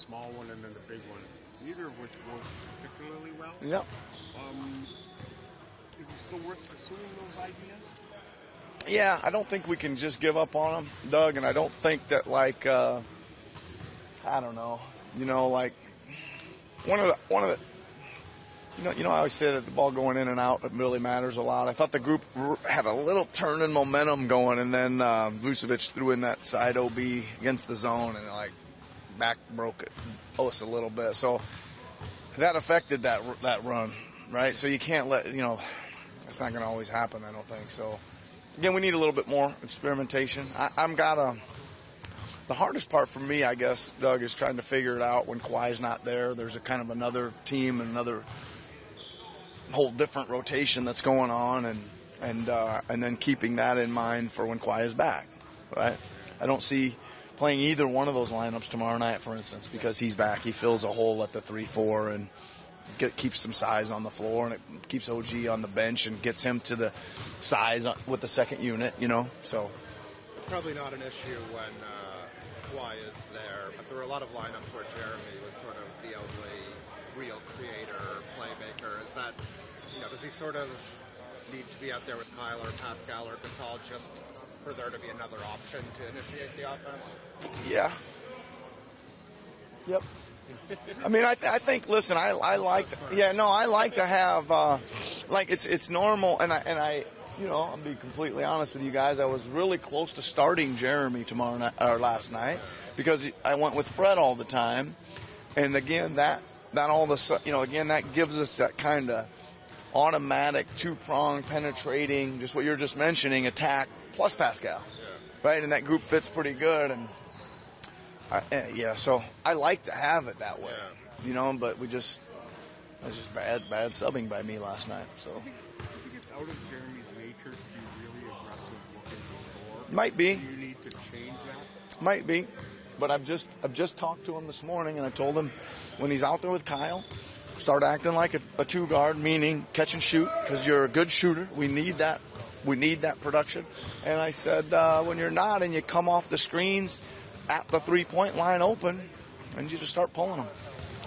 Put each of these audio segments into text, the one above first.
small one and then the big one, neither of which worked particularly well. Yep. Is it still worth pursuing those ideas? Yeah, I don't think we can just give up on them, Doug, and I don't think that, like, I don't know, like, one of the I always say that the ball going in and out, it really matters a lot. I thought the group had a little turn in momentum going, and then Vucevic threw in that side OB against the zone, and, like, back broke it us a little bit. So that affected that run, right? So you can't let, that's not going to always happen, I don't think. So, again, we need a little bit more experimentation. The hardest part for me, I guess, Doug, is trying to figure it out when Kawhi's not there. There's a kind of another team and another whole different rotation that's going on, and then keeping that in mind for when Kawhi is back, right? I don't see playing either one of those lineups tomorrow night, for instance, because he's back. He fills a hole at the 3-4 and keeps some size on the floor, and it keeps OG on the bench and gets him to the size with the second unit, So it's probably not an issue when Kawhi is there, but there were a lot of lineups where Jeremy was sort of the only real creator, playmaker. Is that, does he sort of need to be out there with Kyle or Pascal or Gasol just for there to be another option to initiate the offense? Yeah. Yep. I mean, I think. Listen, I like to have like it's normal, and I I'll be completely honest with you guys. I was really close to starting Jeremy tomorrow night or last night because I went with Fred all the time, and again that all the again that gives us that kind of automatic two-prong penetrating, just what you're just mentioning, attack plus Pascal, right? And that group fits pretty good, and so I like to have it that way, but it's just bad subbing by me last night. So I think it's out of Jeremy's nature to be really aggressive looking to score. Might be. Do you need to change that? Might be, but I've just talked to him this morning, and I told him when he's out there with Kyle, start acting like a two guard, meaning catch and shoot, because you're a good shooter. We need that. We need that production. And I said, when you're not and you come off the screens at the 3-point line open, and you just start pulling them.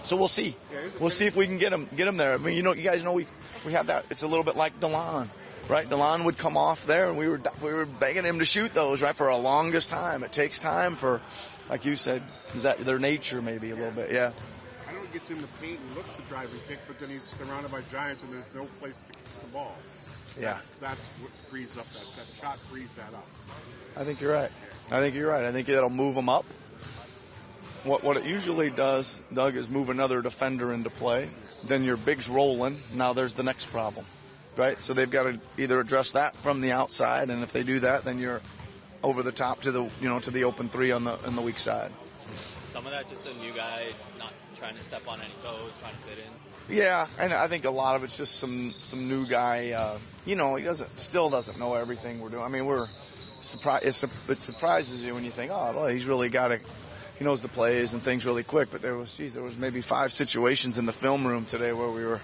So we'll see. We'll see if we can get him there. I mean, you guys know we have that. It's a little bit like DeLon, right? DeLon would come off there, and we were begging him to shoot those, right, for a longest time. It takes time for, like you said, is that their nature maybe a little bit, yeah. I know he gets in the paint and looks to drive and kick, but then he's surrounded by giants, and there's no place to kick the ball. Yeah. That's what frees up that shot frees that up. I think you're right. I think it'll move them up. What it usually does, Doug, is move another defender into play. Then your big's rolling. Now there's the next problem, right? So they've got to either address that from the outside, and if they do that, then you're over the top to the open three on the weak side. Some of that just a new guy not trying to step on any toes, trying to fit in. Yeah, and I think a lot of it's just some new guy. He still doesn't know everything we're doing. I mean, we're surprised. It surprises you when you think, oh, well, he's really got it. He knows the plays and things really quick. But there was maybe 5 situations in the film room today where we were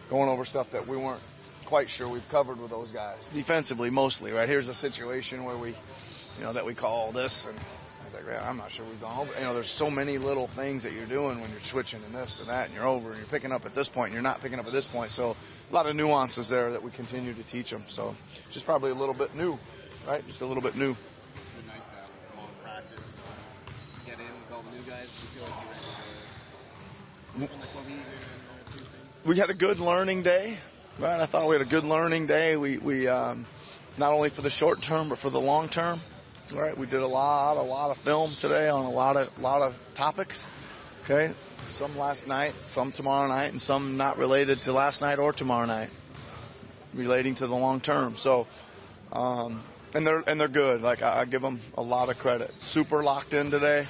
going over stuff that we weren't quite sure we've covered with those guys. Defensively, mostly, right? Here's a situation where we, that we call this, and I was like, yeah, I'm not sure we've gone over. There's so many little things that you're doing when you're switching and this and that, and you're over, and you're picking up at this point, and you're not picking up at this point. So a lot of nuances there that we continue to teach them. So just probably a little bit new, right? Just a little bit new. It's been nice to have a long practice. Get in with all the new guys. You feel like we had a good learning day, right? I thought we had a good learning day. We not only for the short term but for the long term. Right, we did a lot of film today on a lot of topics. Okay, some last night, some tomorrow night, and some not related to last night or tomorrow night, relating to the long term. So, and they're good. Like I give them a lot of credit. Super locked in today.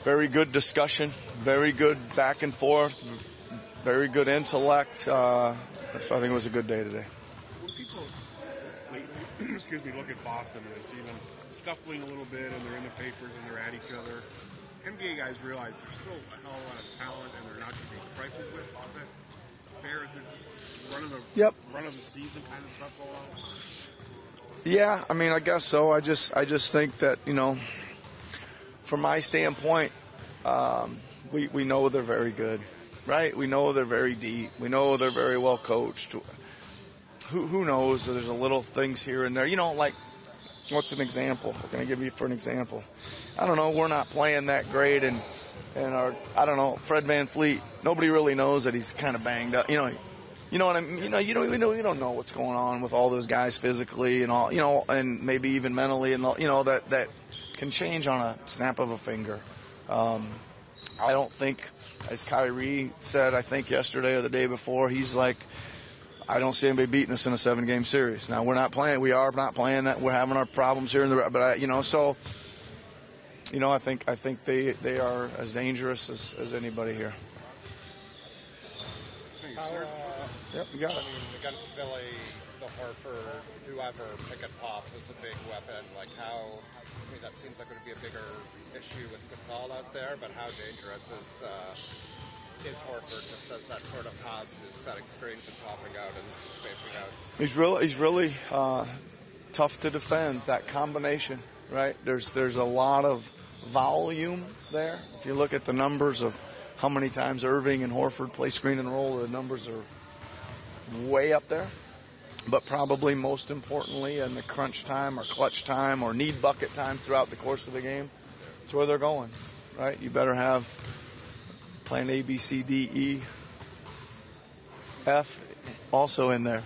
Very good discussion. Very good back and forth. Very good intellect. So I think it was a good day today. Look at Boston and see them scuffling a little bit, and they're in the papers and they're at each other. NBA guys realize there's still a hell of a lot of talent, and they're not going to be trifled with. Is that fair? Is it just run of the season kind of stuff going on? Yeah, I mean, I guess so. I just think that from my standpoint, we know they're very good, right? We know they're very deep. We know they're very well coached. Who knows? There's a little things here and there. Like, what's an example? What can I give you for an example? I don't know. We're not playing that great, and our, I don't know, Fred VanVleet. Nobody really knows that he's kind of banged up. You know what I mean? You don't know what's going on with all those guys physically and all. And maybe even mentally, and that can change on a snap of a finger. I don't think, as Kyrie said, I think yesterday or the day before, he's like, I don't see anybody beating us in a 7-game series. Now we are not playing that. We're having our problems here but I think they are as dangerous as anybody here. Yep, you got it. I mean, against Philly, the Horford, whoever, pick and pop was a big weapon. Like that seems like it would be a bigger issue with Gasol out there, but how dangerous is Horford just as that sort of hub, is setting screens and popping out and spacing out? He's really tough to defend, that combination, right? There's a lot of volume there. If you look at the numbers of how many times Irving and Horford play screen and roll, the numbers are way up there. But probably most importantly, in the crunch time or clutch time or need bucket time throughout the course of the game, it's where they're going, right? You better have plan A, B, C, D, E, F also in there.